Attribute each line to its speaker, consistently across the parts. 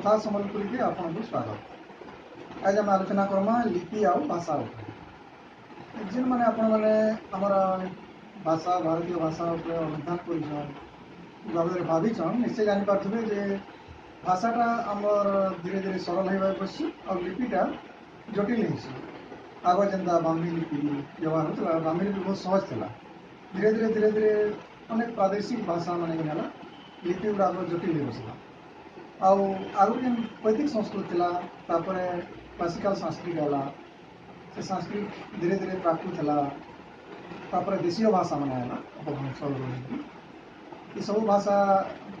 Speaker 1: कथा संबलपुरी के आपको स्वागत। आज आम आलोचना करमा लिपि आउ भाषा जिन मैंने आपण मैंने आमर भाषा भारतीय भाषा अनुधान कर भाविछन निश्चय जापारे जे भाषाटा आमर धीरे धीरे सरल हो बस और लिपिटा जटिल हो आग जेनता ब्राह्मी लिपि व्यवहार होता ब्राह्मी लिपि बहुत सहज था। धीरे धीरे धीरे धीरे अनेक प्रादेशिक भाषा मान लिपि गुड़ाक जटिल हो बसला। आगु जेन वैदिक संस्कृत था क्लासिकल संस्कृत है से संस्कृत धीरे धीरे प्राकृत है देशीय भाषा मान है ये सब भाषा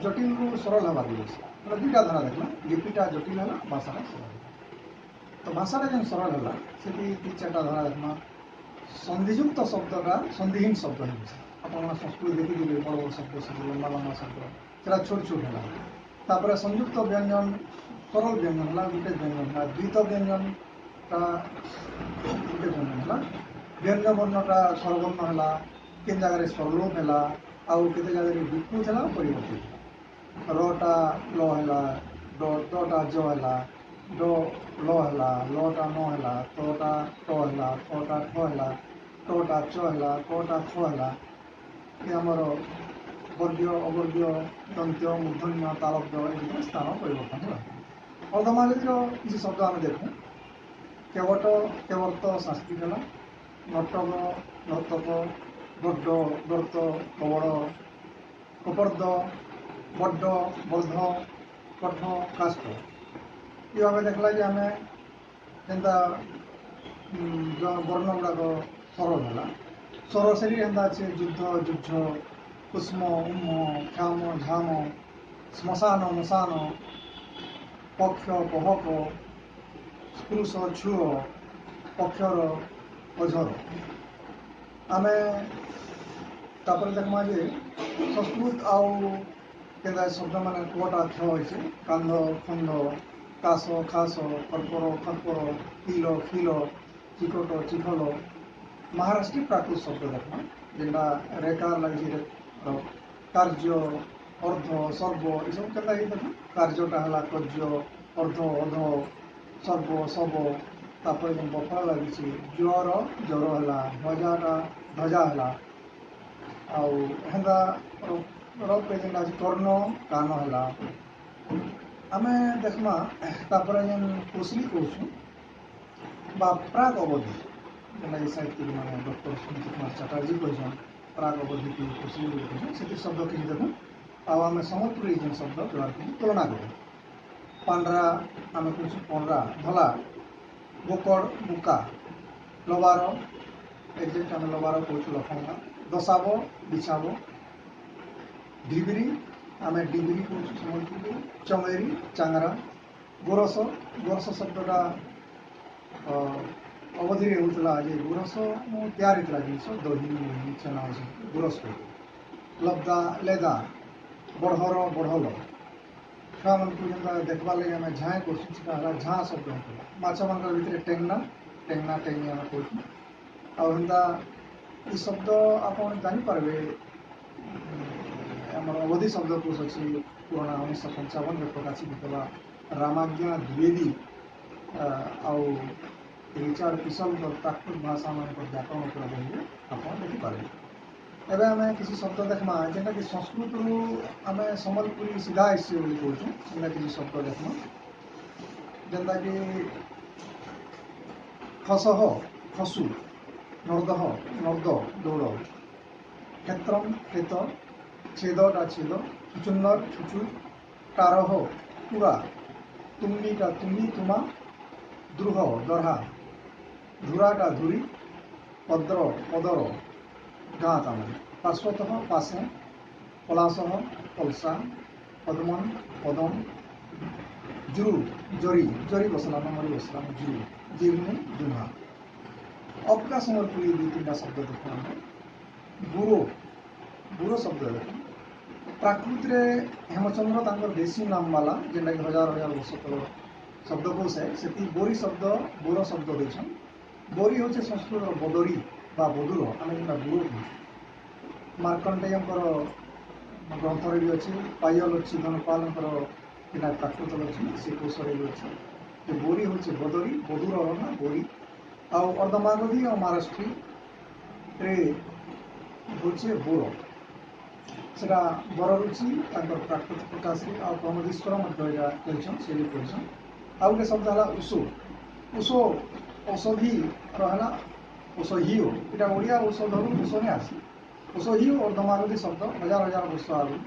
Speaker 1: जटिल रु सरल हवा मतलब दुईटा धारा देखला लिपिटा जटिल है भाषाटा सरल तो भाषाटा जेन सरल है से तीन चार्टा धारा देखना संधियुक्त शब्दटा संधिहीन शब्द है आप संस्कृत देखिए बड़ बड़ शब्द सब लंबा लंबा शब्द से छोट छोट है तापर संयुक्त व्यंजन सरल व्यंजन है गोटे व्यंजन है द्वित व्यंजन गोटे व्यंजन है व्यंजन वर्णटा स्वरवर्ण है किन जगह स्वरलोप है आउ के जगह विकृत है परिवर्तित रटा ल है डटा ज है ड ल है लटा न है तटा ट है थटा ठ है टटा च है कटा ख है ये आमर वर्गीय अवर्गीय दंत्य मूर्धन्य तालव्य स्थान परिवर्तन है। अर्धमागधीर किसी शब्द आम देखूँ केवट केवर्त संस्कृत है नटक नर्तक गड्ड गर्त कवड़ कपर्द बड्ड बर्ध कठ काष्ठ ये भाव देखला कि आम जेनता वर्ण गुड़ाक सरल है स्वर से अच्छे युद्ध जुझ कुष्म उम ख्याम झाम श्मशान मशान पक्ष पहक स्पृश छुओ पक्षर अझर आम देखमा जे संस्कृत आउ के शब्द मान कटा थ कांध खुंद कास खास कर्पर खरपर किल खिल चिकट चिखल महाराष्ट्रीय प्राकृत शब्द देखना जेनटा रेकार लगे कार्य अर्ध सर्व ये सब के देख कार्यटा है कर्य अर्ध अध सर्व सब तापर जो बफा लगी ज्वर ज्वर है ध्वजाटा ध्वजा है आउा रफ जेनटा कर्ण कान है आम देखमा तापर जेन कोसली कहूँ प्राग अवधि जेनटा साहित्यिक मैंने डॉक्टर सुनील कुमार चटर्जी कहन प्राग अवधि की कोसली से शब्द किसी देखूँ आम सम्बलपुरी जेन शब्द व्यवहार कर तुलना करूँ पांड्रा आम कहूँ पंड्रा धला बोकड़ बुका लबार एक्जेक्ट आम लबार कहूँ लफंगा दसाब बिछाब ढिबरी आम डिबरी कहूँ सम्बलपुरी चमेरी चांगरा गोरस गोरस शब्दटा अवधि होता जे गुरस तैयारी जिस दही छेना गुरस लब्दा लेदा बढ़र बढ़ल छुआ मान देखा लगे आम झाँ कर झाँ शब्द होता माछ मान भर टेंगना टेंगना टेंगी आम कहूँ आंता ये शब्द आप जानीपारे आम अवधि शब्दकोश अच्छी पुराना 1955 में प्रकाशित होता रामाज्ञा द्विवेदी आउ रिचार्ड पिसल प्राकृत भाषा मान व्याकरण पर बही आप देखिपारे। एवं आम किसी शब्द देखमा जेनटा कि संस्कृत रु आम सम्बलपुरी सीधा आसी कहूँ जेनटा किसी शब्द देखमा जेनटा कि खसह खसु नर्दह नर्द दौड़ क्षेत्रम खेत छेदटा छेद छुचुन्नर छुचु टारह टुरा तुम्बीटा तुम्बी तुमा द्रुह दरहा धुराटा धुरी पद्र पदर गाँ ताम पार्श्वतः पासे पलाश पलसा पद्मन पदम जुरु जरी जरी बसला मरी बसला जुरु जीर्णी जुहा अपका सम्बलपुरी दुई तीन शब्द देखा बुरो बुरो शब्द देख प्राकृत हेमचंद्र तांकर देशी नाम वाला जेनटा कि हजार हजार वर्ष तल शब्दकोश है से बोरी शब्द बोर शब्द देन बोरी हूँ संस्कृत बदरी बा बदुर आम जेनटा बुरो कहूँ मार्कंडेय ग्रंथर भी अच्छी पायल अच्छी धनपाल যেটা প্রাকৃত ଅଛି ସେ କୋଷରେ ବି ଅଛି ଯେ ବୋରି ହେଉଛି ବଦରୀ ବଦୁର ନା ବୋରି ଆଉ ଅର୍ଦ୍ଧମାଗଧୀ ଆଉ ମହାରାଷ୍ଟ୍ରୀରେ ହେଉଛି ବୋର ସେଟା ବର ରୁଚି ତାଙ୍କର ପ୍ରାକୃତ ପ୍ରକାଶରେ ଆଉ ପ୍ରମୋଦୀଶ୍ୱର ମଧ୍ୟ ଏଇଟା କହିଛନ୍ ସେ ବି କହିଛନ୍ ଆଉ ଗୋଟେ ଶବ୍ଦ ହେଲା ଉଷୋ ଉଷୋ ଔଷଧିର ହେଲା ଔଷଧୀୟ ଏଇଟା ଓଡ଼ିଆ ଔଷଧରୁ ଔଷଧରେ ଆସେ ଔଷଧୀୟ ଅର୍ଦ୍ଧମାଗଧୀ ଶବ୍ଦ ହଜାର ହଜାର ବର୍ଷ ଆଗରୁ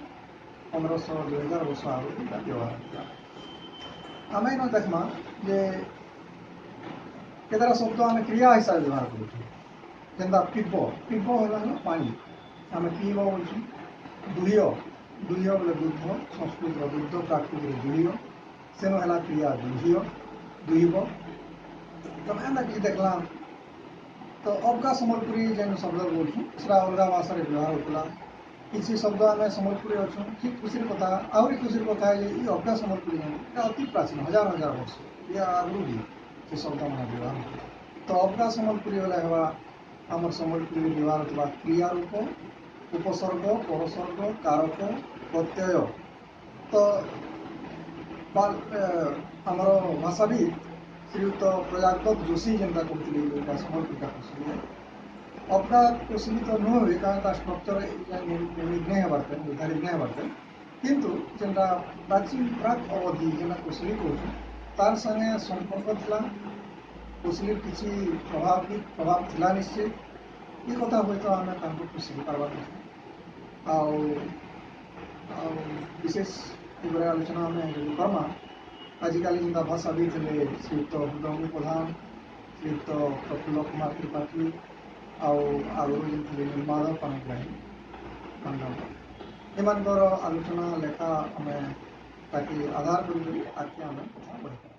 Speaker 1: 1500-2000 ବର୍ଷ ଆଗରୁ ଏଇଟା ବ୍ୟବହାର ହେଲା ଆମେ ଏଇନା ଦେଖମା ଯେ କେତେଟା ଶବ୍ଦ ଆମେ କ୍ରିୟା ହିସାବରେ ବ୍ୟବହାର କରୁଛୁ ଯେନ୍ତା ପିବ ପିବ ହେଲା ପାଣି ଆମେ ପିଇବ ବୋଲୁଛୁ ଦୁହ୍ୟ ଦୁହ୍ୟ ବୋଲେ ଦୁଗ୍ଧ ସଂସ୍କୃତର ଦୁଗ୍ଧ ପ୍ରାକୃତିର ଦୁହ୍ୟ ସେନ ହେଲା କ୍ରିୟା ଦୁହ୍ୟ ଦୁଇବ ତମେ ଏନ୍ତା କିଛି ଦେଖିଲା ତ ଅବକା ସମ୍ବଲପୁରୀ ଯେନ୍ ଶବ୍ଦ ବୋଲୁଛୁ ସେଟା ଅଲଗା ଭାଷାରେ ବ୍ୟବହାର ହେଉଥିଲା କିଛି ଶବ୍ଦ ଆମେ ସମ୍ବଲପୁରୀ ଅଛୁ ଠିକ୍ ଖୁସିର କଥା ଆହୁରି ଖୁସିର କଥା ଯେ ଇ ଅବକା ସମ୍ବଲପୁରୀ ଏଇଟା ଅତି ପ୍ରାଚୀନ ହଜାର ହଜାର ବର୍ଷ ଇଏ ଆଗରୁ ବି ସେ ଶବ୍ଦମାନେ ବ୍ୟବହାର ହେଉଥିଲା ତ ଅବକା ସମ୍ବଲପୁରୀ ବେଲେ ହେବା ଆମର ସମ୍ବଲପୁରୀରେ ବ୍ୟବହାର ହେଉଥିବା କ୍ରିୟା ରୂପ ଉପସର୍ଗ ପରସର୍ଗ କାରକ ପ୍ରତ୍ୟୟ ତ ଆମର ଭାଷାବିତ୍ ଶ୍ରୀଯୁକ୍ତ ପ୍ରଜାପତ ଯୋଶୀ ଯେନ୍ତା କହୁଥିଲେ ଏଇଟା ସମ୍ବଲପୁରୀଟା କୋଶିଲେ ଅବକା କୋଶିଲି ତ ନୁହେଁ ହୁଏ କାରଣ ତା ଷ୍ଟ୍ରକ୍ଚର ନିର୍ଦ୍ଧାରିତ ନାଇଁ ହେବାର୍ କିନ୍ତୁ ଯେନ୍ଟା ପ୍ରାଚୀନ ପ୍ରାକ୍ ଅବଧି ଯେନ୍ଟା କୋଶିଲି କହୁଛୁ ତାର ସାଙ୍ଗେ ସମ୍ପର୍କ ଥିଲା କୋଶିଲିର କିଛି ପ୍ରଭାବ ଥିଲା ନିଶ୍ଚୟ ଏ କଥା ହୁଏତ ଆମେ ତାଙ୍କୁ ଖୁସି ପାର୍ବାର୍ କଥା ଆଉ ବିଶେଷ ଏଭଳି ଆଲୋଚନା ଆମେ ଯଦି କର୍ମା ଆଜିକାଲି ଯେନ୍ତା ଭାଷାବିତ୍ ହେଲେ ଶ୍ରୀଯୁକ୍ତ ହୃଦଙ୍ଗୀ ପ୍ରଧାନ ଶ୍ରୀଯୁକ୍ତ ପ୍ରଫୁଲ୍ଲ କୁମାର ତ୍ରିପାଠୀ ଆଉ ଆଗରୁ ଯେନ୍ ଥିଲେ ନିର୍ମାଧବ ପାଣିଗ୍ରାହୀ ଏମାନଙ୍କର ଆଲୋଚନା ଲେଖା ଆମେ ତାକେ ଆଧାର କରି ଆଗକେ ଆମେ କଥା ବଢ଼ିପାରିବା।